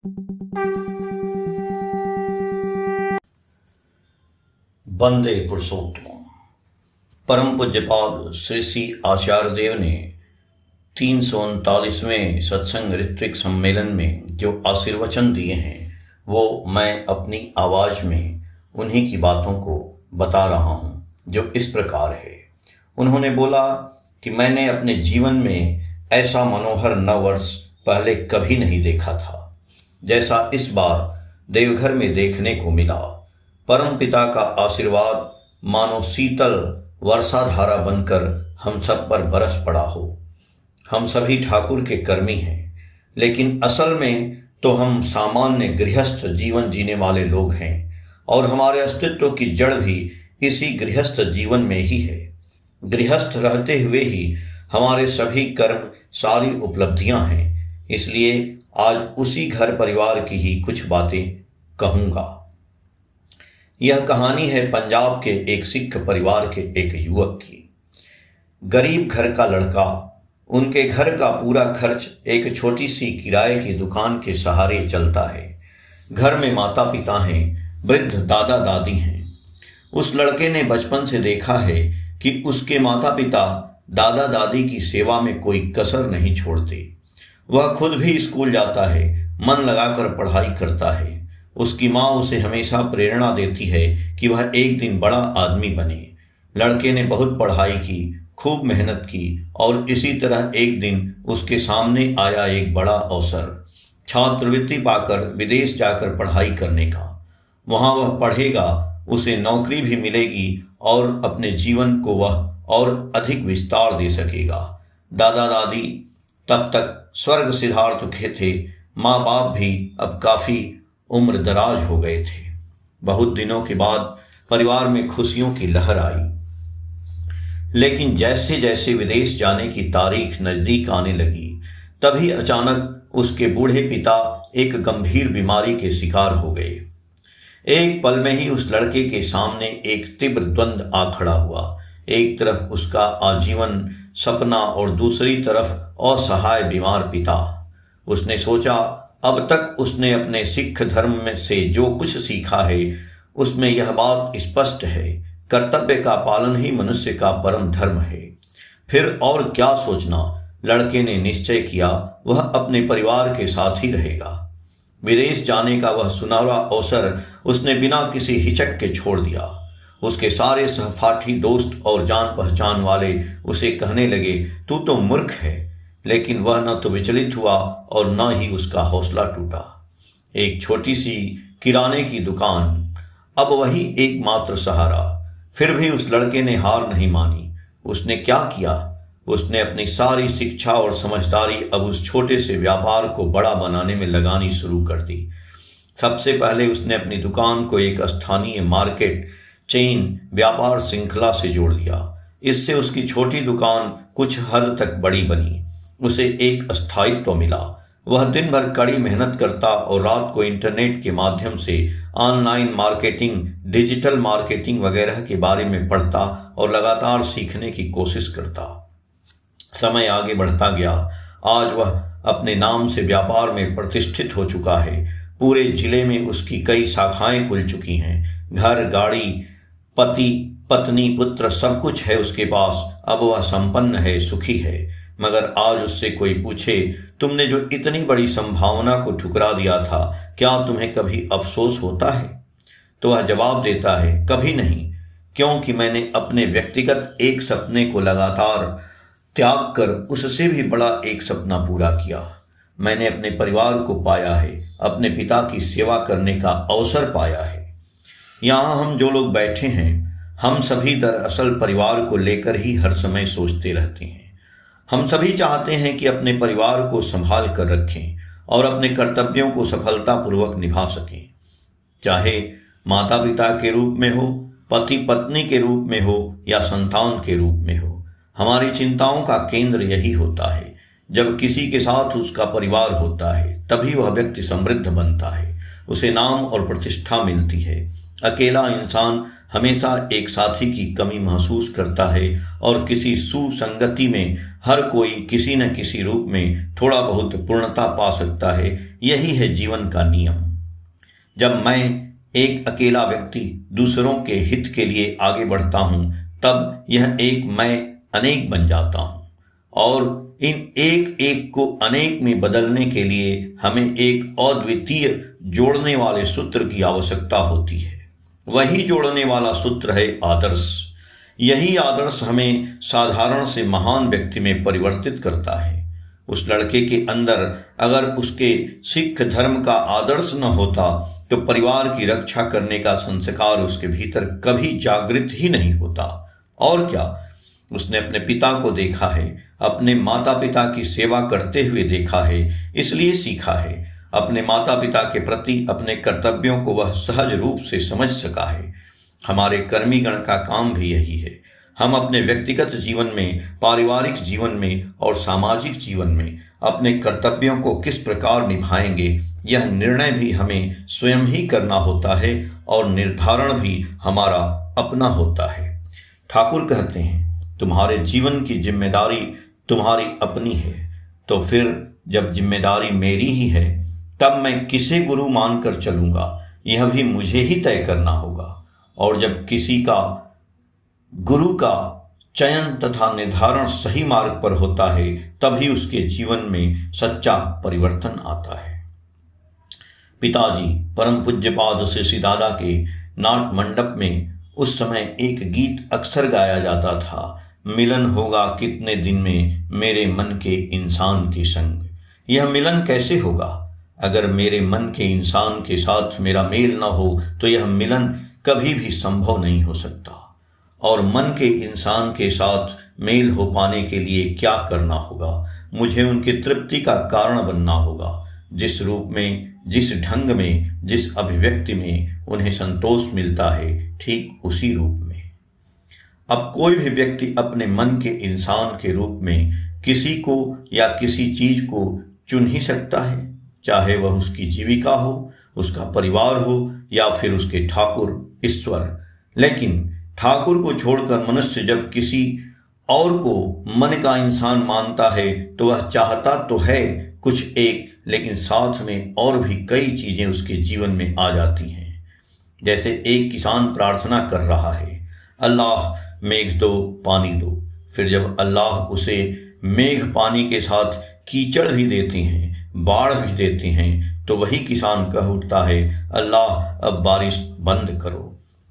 वंदे पुरुषोत्तम। परम पूज्यपाद श्री श्री आचार्य देव ने 339वें सत्संग ऋत्विक सम्मेलन में जो आशीर्वचन दिए हैं वो मैं अपनी आवाज में उन्हीं की बातों को बता रहा हूँ, जो इस प्रकार है। उन्होंने बोला कि मैंने अपने जीवन में ऐसा मनोहर नववर्ष पहले कभी नहीं देखा था जैसा इस बार देवघर में देखने को मिला। परम पिता का आशीर्वाद मानो शीतल वर्षाधारा बनकर हम सब पर बरस पड़ा हो। हम सभी ठाकुर के कर्मी हैं, लेकिन असल में तो हम सामान्य गृहस्थ जीवन जीने वाले लोग हैं और हमारे अस्तित्व की जड़ भी इसी गृहस्थ जीवन में ही है। गृहस्थ रहते हुए ही हमारे सभी कर्म, सारी उपलब्धियां हैं। इसलिए आज उसी घर परिवार की ही कुछ बातें कहूँगा। यह कहानी है पंजाब के एक सिख परिवार के एक युवक की। गरीब घर का लड़का, उनके घर का पूरा खर्च एक छोटी सी किराए की दुकान के सहारे चलता है। घर में माता पिता हैं, वृद्ध दादा दादी हैं। उस लड़के ने बचपन से देखा है कि उसके माता पिता दादा दादी की सेवा में कोई कसर नहीं छोड़ते। वह खुद भी स्कूल जाता है, मन लगाकर पढ़ाई करता है। उसकी माँ उसे हमेशा प्रेरणा देती है कि वह एक दिन बड़ा आदमी बने। लड़के ने बहुत पढ़ाई की, खूब मेहनत की और इसी तरह एक दिन उसके सामने आया एक बड़ा अवसर, छात्रवृत्ति पाकर विदेश जाकर पढ़ाई करने का। वहाँ वह पढ़ेगा, उसे नौकरी भी मिलेगी और अपने जीवन को वह और अधिक विस्तार दे सकेगा। दादा दादी तब तक स्वर्ग सिद्धार्थ के थे। माँ बाप भी अब काफ़ी उम्र दराज हो गए थे। बहुत दिनों के बाद परिवार में खुशियों की लहर आई, लेकिन जैसे जैसे विदेश जाने की तारीख नज़दीक आने लगी, तभी अचानक उसके बूढ़े पिता एक गंभीर बीमारी के शिकार हो गए। एक पल में ही उस लड़के के सामने एक तीव्र द्वंद्व आ खड़ा हुआ। एक तरफ उसका आजीवन सपना और दूसरी तरफ असहाय बीमार पिता। उसने सोचा, अब तक उसने अपने सिख धर्म में से जो कुछ सीखा है उसमें यह बात स्पष्ट है, कर्तव्य का पालन ही मनुष्य का परम धर्म है। फिर और क्या सोचना, लड़के ने निश्चय किया वह अपने परिवार के साथ ही रहेगा। विदेश जाने का वह सुनहरा अवसर उसने बिना किसी हिचक के छोड़ दिया। उसके सारे सहपाठी, दोस्त और जान पहचान वाले उसे कहने लगे, तू तो मूर्ख है, लेकिन वह न तो विचलित हुआ और न ही उसका हौसला टूटा। एक छोटी सी किराने की दुकान, अब वही एकमात्र सहारा। फिर भी उस लड़के ने हार नहीं मानी। उसने क्या किया? उसने अपनी सारी शिक्षा और समझदारी अब उस छोटे से व्यापार को बड़ा बनाने में लगानी शुरू कर दी। सबसे पहले उसने अपनी दुकान को एक स्थानीय मार्केट चेन व्यापार श्रृंखला से जोड़ दिया। इससे उसकी छोटी दुकान कुछ हद तक बड़ी बनी। उसे एक स्थायित्व मिला। वह दिन भर कड़ी मेहनत करता और रात को इंटरनेट के माध्यम से ऑनलाइन मार्केटिंग, डिजिटल मार्केटिंग वगैरह के बारे में पढ़ता और लगातार सीखने की कोशिश करता। समय आगे बढ़ता गया। आज वह अपने नाम से व्यापार में प्रतिष्ठित हो चुका है। पूरे जिले में उसकी कई शाखाएं खुल चुकी हैं। घर, गाड़ी, पति, पत्नी, पुत्र सब कुछ है उसके पास। अब वह संपन्न है, सुखी है। मगर आज उससे कोई पूछे, तुमने जो इतनी बड़ी संभावना को ठुकरा दिया था, क्या तुम्हें कभी अफसोस होता है? तो वह जवाब देता है, कभी नहीं, क्योंकि मैंने अपने व्यक्तिगत एक सपने को लगातार त्याग कर उससे भी बड़ा एक सपना पूरा किया। मैंने अपने परिवार को पाया है, अपने पिता की सेवा करने का अवसर पाया है। यहाँ हम जो लोग बैठे हैं, हम सभी दरअसल परिवार को लेकर ही हर समय सोचते रहते हैं। हम सभी चाहते हैं कि अपने परिवार को संभाल कर रखें और अपने कर्तव्यों को सफलतापूर्वक निभा सकें, चाहे माता पिता के रूप में हो, पति पत्नी के रूप में हो या संतान के रूप में हो। हमारी चिंताओं का केंद्र यही होता है। जब किसी के साथ उसका परिवार होता है, तभी वह व्यक्ति समृद्ध बनता है, उसे नाम और प्रतिष्ठा मिलती है। अकेला इंसान हमेशा एक साथी की कमी महसूस करता है और किसी सुसंगति में हर कोई किसी न किसी रूप में थोड़ा बहुत पूर्णता पा सकता है। यही है जीवन का नियम। जब मैं एक अकेला व्यक्ति दूसरों के हित के लिए आगे बढ़ता हूँ, तब यह एक मैं अनेक बन जाता हूँ, और इन एक एक को अनेक में बदलने के लिए हमें एक अद्वितीय जोड़ने वाले सूत्र की आवश्यकता होती है। वही जोड़ने वाला सूत्र है आदर्श। यही आदर्श हमें साधारण से महान व्यक्ति में परिवर्तित करता है। उस लड़के के अंदर अगर उसके सिख धर्म का आदर्श न होता तो परिवार की रक्षा करने का संस्कार उसके भीतर कभी जागृत ही नहीं होता। और क्या, उसने अपने पिता को देखा है, अपने माता पिता की सेवा करते हुए देखा है, इसलिए सीखा है। अपने माता पिता के प्रति अपने कर्तव्यों को वह सहज रूप से समझ सका है। हमारे कर्मीगण का काम भी यही है। हम अपने व्यक्तिगत जीवन में, पारिवारिक जीवन में और सामाजिक जीवन में अपने कर्तव्यों को किस प्रकार निभाएंगे, यह निर्णय भी हमें स्वयं ही करना होता है और निर्धारण भी हमारा अपना होता है। ठाकुर कहते हैं, तुम्हारे जीवन की जिम्मेदारी तुम्हारी अपनी है। तो फिर जब जिम्मेदारी मेरी ही है, तब मैं किसे गुरु मानकर चलूंगा, यह भी मुझे ही तय करना होगा। और जब किसी का गुरु का चयन तथा निर्धारण सही मार्ग पर होता है, तभी उसके जीवन में सच्चा परिवर्तन आता है। पिताजी परम पूज्यपाद श्री दादा के नाट मंडप में उस समय एक गीत अक्सर गाया जाता था, मिलन होगा कितने दिन में मेरे मन के इंसान के संग। यह मिलन कैसे होगा? अगर मेरे मन के इंसान के साथ मेरा मेल न हो तो यह मिलन कभी भी संभव नहीं हो सकता। और मन के इंसान के साथ मेल हो पाने के लिए क्या करना होगा? मुझे उनकी तृप्ति का कारण बनना होगा। जिस रूप में, जिस ढंग में, जिस अभिव्यक्ति में उन्हें संतोष मिलता है, ठीक उसी रूप में। अब कोई भी व्यक्ति अपने मन के इंसान के रूप में किसी को या किसी चीज को चुन ही सकता है, चाहे वह उसकी जीविका हो, उसका परिवार हो या फिर उसके ठाकुर ईश्वर। लेकिन ठाकुर को छोड़कर मनुष्य जब किसी और को मन का इंसान मानता है तो वह चाहता तो है कुछ एक, लेकिन साथ में और भी कई चीजें उसके जीवन में आ जाती हैं। जैसे एक किसान प्रार्थना कर रहा है, अल्लाह मेघ दो, पानी दो। फिर जब अल्लाह उसे मेघ पानी के साथ कीचड़ भी देते हैं, बाढ़ भी देते हैं, तो वही किसान कह उठता है, अल्लाह अब बारिश बंद करो।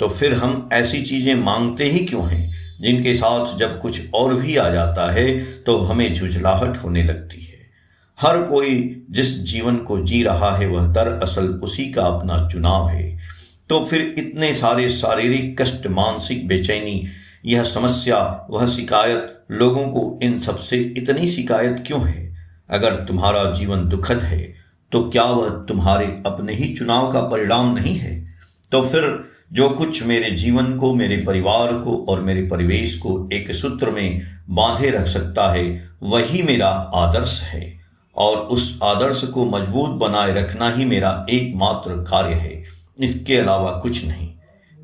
तो फिर हम ऐसी चीजें मांगते ही क्यों हैं जिनके साथ जब कुछ और भी आ जाता है तो हमें झुंझलाहट होने लगती है। हर कोई जिस जीवन को जी रहा है वह दरअसल उसी का अपना चुनाव है। तो फिर इतने सारे शारीरिक कष्ट, मानसिक बेचैनी, यह समस्या, वह शिकायत, लोगों को इन सबसे इतनी शिकायत क्यों है? अगर तुम्हारा जीवन दुखद है तो क्या वह तुम्हारे अपने ही चुनाव का परिणाम नहीं है? तो फिर जो कुछ मेरे जीवन को, मेरे परिवार को और मेरे परिवेश को एक सूत्र में बांधे रख सकता है, वही मेरा आदर्श है। और उस आदर्श को मजबूत बनाए रखना ही मेरा एकमात्र कार्य है, इसके अलावा कुछ नहीं।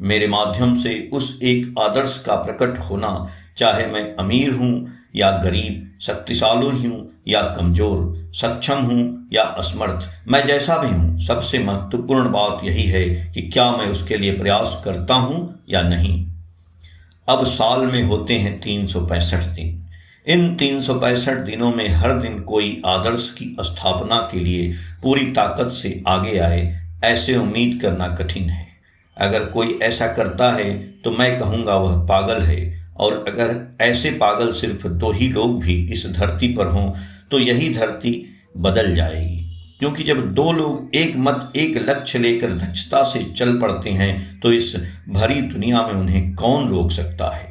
मेरे माध्यम से उस एक आदर्श का प्रकट होना, चाहे मैं अमीर हूँ या गरीब, शक्तिशाली हूँ या कमजोर, सक्षम हूँ या असमर्थ, मैं जैसा भी हूँ, सबसे महत्वपूर्ण बात यही है कि क्या मैं उसके लिए प्रयास करता हूँ या नहीं। अब साल में होते हैं 365 दिन। इन 365 दिनों में हर दिन कोई आदर्श की स्थापना के लिए पूरी ताकत से आगे आए, ऐसे उम्मीद करना कठिन है। अगर कोई ऐसा करता है तो मैं कहूँगा वह पागल है। और अगर ऐसे पागल सिर्फ 2 ही लोग भी इस धरती पर हों तो यही धरती बदल जाएगी। क्योंकि जब 2 लोग एक मत, एक लक्ष्य लेकर दक्षता से चल पड़ते हैं तो इस भरी दुनिया में उन्हें कौन रोक सकता है।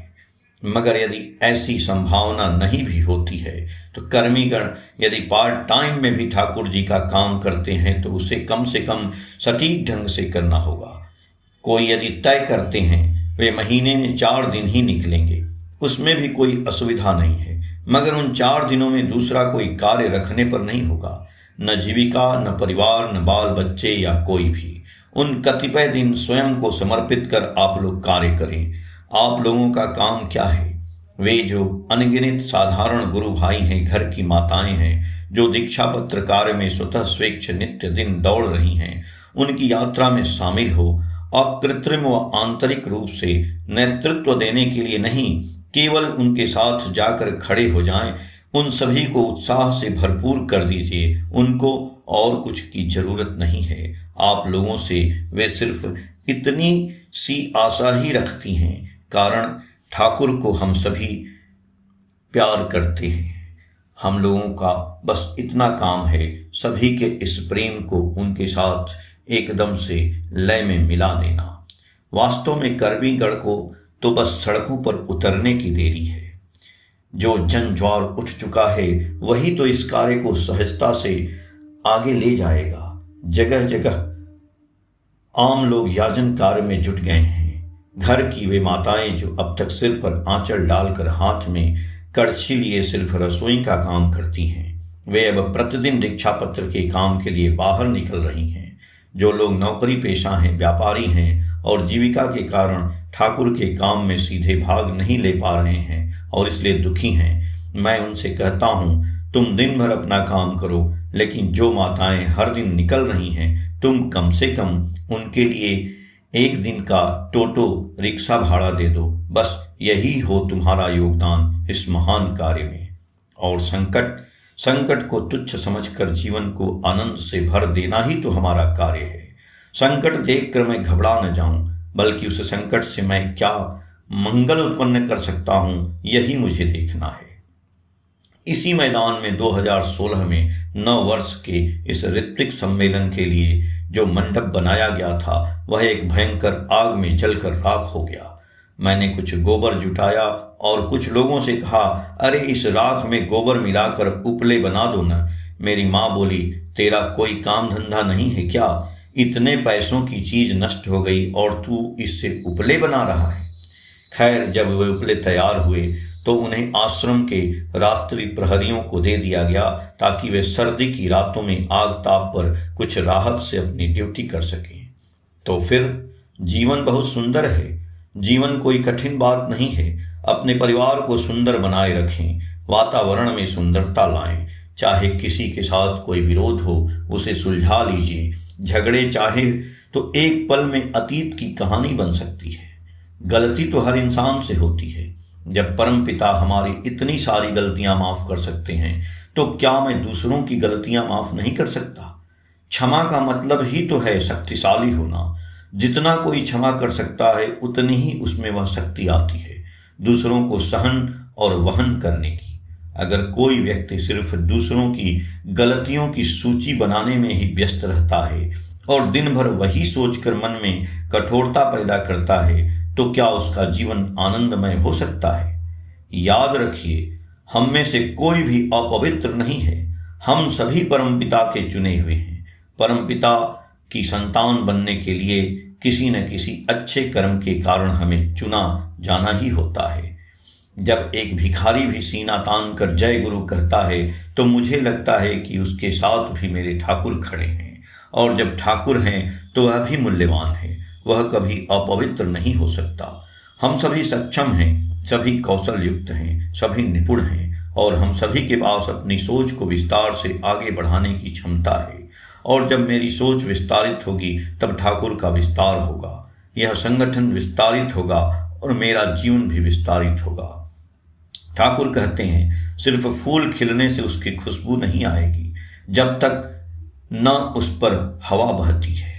मगर यदि ऐसी संभावना नहीं भी होती है तो कर्मीगण यदि पार्ट टाइम में भी ठाकुर जी का काम करते हैं तो उसे कम से कम सटीक ढंग से करना होगा। कोई यदि तय करते हैं वे महीने में 4 दिन ही निकलेंगे, उसमें भी कोई असुविधा नहीं है, मगर उन 4 दिनों में दूसरा कोई कार्य रखने पर नहीं होगा, न जीविका, न परिवार, न बाल बच्चे या कोई भी। उन कतिपय दिन स्वयं को समर्पित कर आप लोग कार्य करें। आप लोगों का काम क्या है? वे जो अनगिनत साधारण गुरु भाई हैं, घर की माताएं हैं, जो दीक्षा पत्र कार्य में स्वतः स्वेच्छ नित्य दिन दौड़ रही हैं, उनकी यात्रा में शामिल हो और कृत्रिम व आंतरिक रूप से नेतृत्व देने के लिए नहीं, केवल उनके साथ जाकर खड़े हो जाएं। उन सभी को उत्साह से भरपूर कर दीजिए। उनको और कुछ की जरूरत नहीं है। आप लोगों से वे सिर्फ इतनी सी आशा ही रखती हैं, कारण ठाकुर को हम सभी प्यार करते हैं। हम लोगों का बस इतना काम है, सभी के इस प्रेम को उनके साथ एकदम से लय में मिला देना। वास्तव में करबीगढ़ को तो बस सड़कों पर उतरने की देरी है। जो जन ज्वार उठ चुका है वही तो इस कार्य को सहजता से आगे ले जाएगा। जगह जगह आम लोग याजन कार्य में जुट गए हैं। घर की वे माताएं जो अब तक सिर पर आंचल डालकर हाथ में कड़छी लिए सिर्फ रसोई का काम करती हैं, वे अब प्रतिदिन दीक्षा पत्र के काम के लिए बाहर निकल रही हैं। जो लोग नौकरी पेशा हैं, व्यापारी हैं और जीविका के कारण ठाकुर के काम में सीधे भाग नहीं ले पा रहे हैं और इसलिए दुखी हैं, मैं उनसे कहता हूँ तुम दिन भर अपना काम करो, लेकिन जो माताएं हर दिन निकल रही हैं, तुम कम से कम उनके लिए एक दिन का टोटो रिक्शा भाड़ा दे दो। बस यही हो तुम्हारा योगदान इस महान कार्य में। और संकट को तुच्छ समझकर जीवन को आनंद से भर देना ही तो हमारा कार्य है। संकट देखकर मैं घबरा न जाऊं, बल्कि उस संकट से मैं क्या मंगल उत्पन्न कर सकता हूं, यही मुझे देखना है। इसी मैदान में 2016 में 9 वर्ष के इस ऋत्विक सम्मेलन के लिए जो मंडप बनाया गया था, वह एक भयंकर आग में जलकर राख हो गया। मैंने कुछ गोबर जुटाया और कुछ लोगों से कहा, अरे इस राख में गोबर मिलाकर उपले बना दो न। मेरी माँ बोली, तेरा कोई काम धंधा नहीं है क्या? इतने पैसों की चीज नष्ट हो गई और तू इससे उपले बना रहा है। खैर, जब वे उपले तैयार हुए तो उन्हें आश्रम के रात्रि प्रहरियों को दे दिया गया, ताकि वे सर्दी की रातों में आग ताप पर कुछ राहत से अपनी ड्यूटी कर सकें। तो फिर जीवन बहुत सुंदर है। जीवन कोई कठिन बात नहीं है। अपने परिवार को सुंदर बनाए रखें, वातावरण में सुंदरता लाएं। चाहे किसी के साथ कोई विरोध हो, उसे सुलझा लीजिए। झगड़े चाहे तो एक पल में अतीत की कहानी बन सकती है। गलती तो हर इंसान से होती है। जब परमपिता हमारी इतनी सारी गलतियां माफ कर सकते हैं, तो क्या मैं दूसरों की गलतियां माफ नहीं कर सकता? क्षमा का मतलब ही तो है शक्तिशाली होना। जितना कोई क्षमा कर सकता है, उतनी ही उसमें वह शक्ति आती है दूसरों को सहन और वहन करने की। अगर कोई व्यक्ति सिर्फ दूसरों की गलतियों की सूची बनाने में ही व्यस्त रहता है और दिन भर वही सोचकर मन में कठोरता पैदा करता है, तो क्या उसका जीवन आनंदमय हो सकता है? याद रखिए, हम में से कोई भी अपवित्र नहीं है। हम सभी परमपिता के चुने हुए हैं। परमपिता की संतान बनने के लिए किसी न किसी अच्छे कर्म के कारण हमें चुना जाना ही होता है। जब एक भिखारी भी सीना तान कर जय गुरु कहता है, तो मुझे लगता है कि उसके साथ भी मेरे ठाकुर खड़े हैं, और जब ठाकुर हैं तो वह भी मूल्यवान है। वह कभी अपवित्र नहीं हो सकता। हम सभी सक्षम हैं, सभी कौशल युक्त हैं, सभी निपुण हैं, और हम सभी के पास अपनी सोच को विस्तार से आगे बढ़ाने की क्षमता है। और जब मेरी सोच विस्तारित होगी, तब ठाकुर का विस्तार होगा, यह संगठन विस्तारित होगा और मेरा जीवन भी विस्तारित होगा। ठाकुर कहते हैं, सिर्फ फूल खिलने से उसकी खुशबू नहीं आएगी जब तक न उस पर हवा बहती है।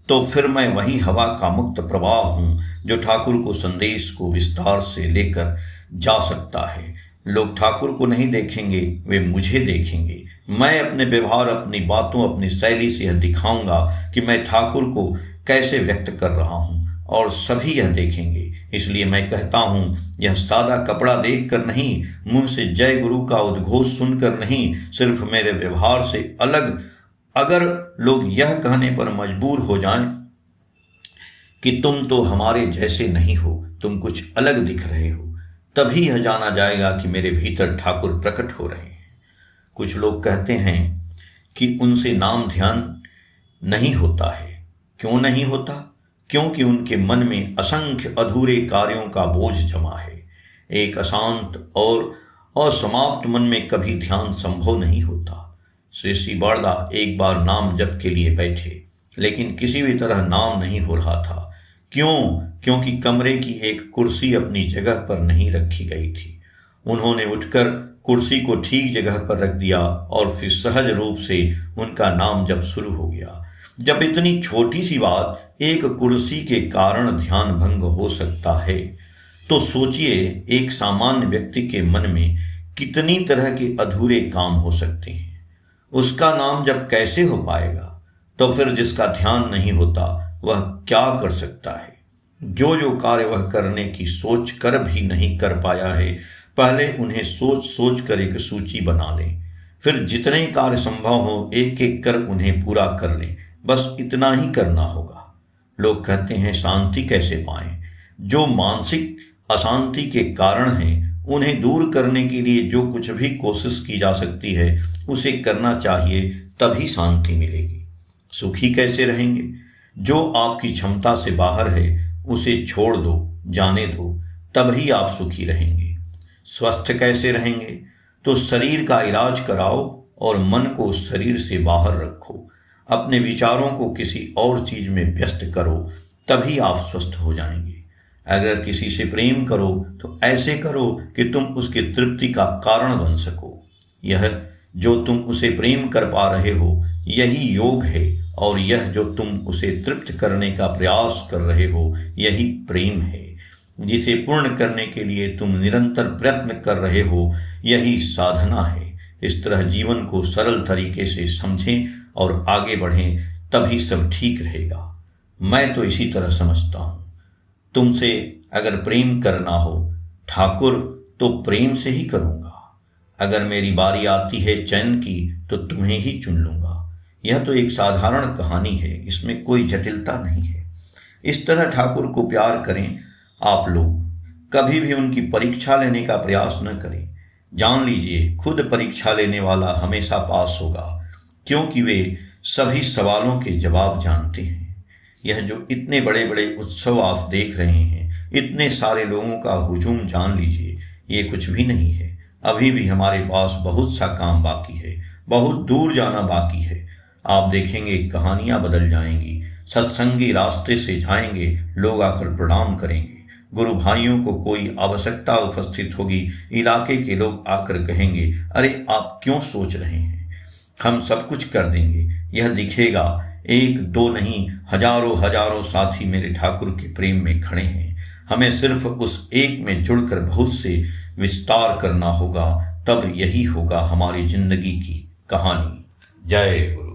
तो फिर मैं वही हवा का मुक्त प्रवाह हूं, जो ठाकुर को संदेश को विस्तार से लेकर जा सकता है। लोग ठाकुर को नहीं देखेंगे, वे मुझे देखेंगे। मैं अपने व्यवहार, अपनी बातों, अपनी शैली से यह दिखाऊंगा कि मैं ठाकुर को कैसे व्यक्त कर रहा हूं, और सभी यह देखेंगे। इसलिए मैं कहता हूं, यह सादा कपड़ा देखकर नहीं, मुंह से जय गुरु का उद्घोष सुनकर नहीं, सिर्फ मेरे व्यवहार से अलग अगर लोग यह कहने पर मजबूर हो जाएं कि तुम तो हमारे जैसे नहीं हो, तुम कुछ अलग दिख रहे हो, तभी यह जाना जाएगा कि मेरे भीतर ठाकुर प्रकट हो रहे हैं। कुछ लोग कहते हैं कि उनसे नाम ध्यान नहीं होता है। क्यों नहीं होता? क्योंकि उनके मन में असंख्य अधूरे कार्यों का बोझ जमा है। एक अशांत और असमाप्त मन में कभी ध्यान संभव नहीं होता। श्री श्री बड़दा एक बार नाम जप के लिए बैठे, लेकिन किसी भी तरह नाम नहीं हो रहा था। क्यों? क्योंकि कमरे की एक कुर्सी अपनी जगह पर नहीं रखी गई थी। उन्होंने उठकर कुर्सी को ठीक जगह पर रख दिया और फिर सहज रूप से उनका नाम जप शुरू हो गया। जब इतनी छोटी सी बात, एक कुर्सी के कारण ध्यान भंग हो सकता है, तो सोचिए एक सामान्य व्यक्ति के मन में कितनी तरह के अधूरे काम हो सकते हैं। उसका नाम जब कैसे हो पाएगा? तो फिर जिसका ध्यान नहीं होता वह क्या कर सकता है? जो कार्य वह करने की सोच कर भी नहीं कर पाया है, पहले उन्हें सोच सोच कर एक सूची बना लें, फिर जितने कार्य संभव हो एक एक कर उन्हें पूरा कर लें। बस इतना ही करना होगा। लोग कहते हैं शांति कैसे पाएं? जो मानसिक अशांति के कारण हैं उन्हें दूर करने के लिए जो कुछ भी कोशिश की जा सकती है उसे करना चाहिए, तभी शांति मिलेगी। सुखी कैसे रहेंगे? जो आपकी क्षमता से बाहर है उसे छोड़ दो, जाने दो, तभी आप सुखी रहेंगे। स्वस्थ कैसे रहेंगे? तो शरीर का इलाज कराओ और मन को शरीर से बाहर रखो। अपने विचारों को किसी और चीज में व्यस्त करो, तभी आप स्वस्थ हो जाएंगे। अगर किसी से प्रेम करो तो ऐसे करो कि तुम उसकी तृप्ति का कारण बन सको। यह जो तुम उसे प्रेम कर पा रहे हो यही योग है, और यह जो तुम उसे तृप्त करने का प्रयास कर रहे हो यही प्रेम है। जिसे पूर्ण करने के लिए तुम निरंतर प्रयत्न कर रहे हो यही साधना है। इस तरह जीवन को सरल तरीके से समझें और आगे बढ़ें, तभी सब ठीक रहेगा। मैं तो इसी तरह समझता हूँ। तुमसे अगर प्रेम करना हो ठाकुर, तो प्रेम से ही करूँगा। अगर मेरी बारी आती है चैन की तो तुम्हें ही चुन लूँगा। यह तो एक साधारण कहानी है, इसमें कोई जटिलता नहीं है। इस तरह ठाकुर को प्यार करें आप लोग। कभी भी उनकी परीक्षा लेने का प्रयास न करें। जान लीजिए खुद परीक्षा लेने वाला हमेशा पास होगा, क्योंकि वे सभी सवालों के जवाब जानते हैं। यह जो इतने बड़े बड़े उत्सव आप देख रहे हैं, इतने सारे लोगों का हुजूम, जान लीजिए ये कुछ भी नहीं है। अभी भी हमारे पास बहुत सा काम बाकी है, बहुत दूर जाना बाकी है। आप देखेंगे कहानियां बदल जाएंगी। सत्संगी रास्ते से जाएंगे, लोग आकर प्रणाम करेंगे। गुरु भाइयों को कोई आवश्यकता उपस्थित होगी, इलाके के लोग आकर कहेंगे, अरे आप क्यों सोच रहे हैं, हम सब कुछ कर देंगे। यह दिखेगा, एक दो नहीं हजारों हजारों साथी मेरे ठाकुर के प्रेम में खड़े हैं। हमें सिर्फ उस एक में जुड़कर बहुत से विस्तार करना होगा, तब यही होगा हमारी जिंदगी की कहानी। जय गुरु।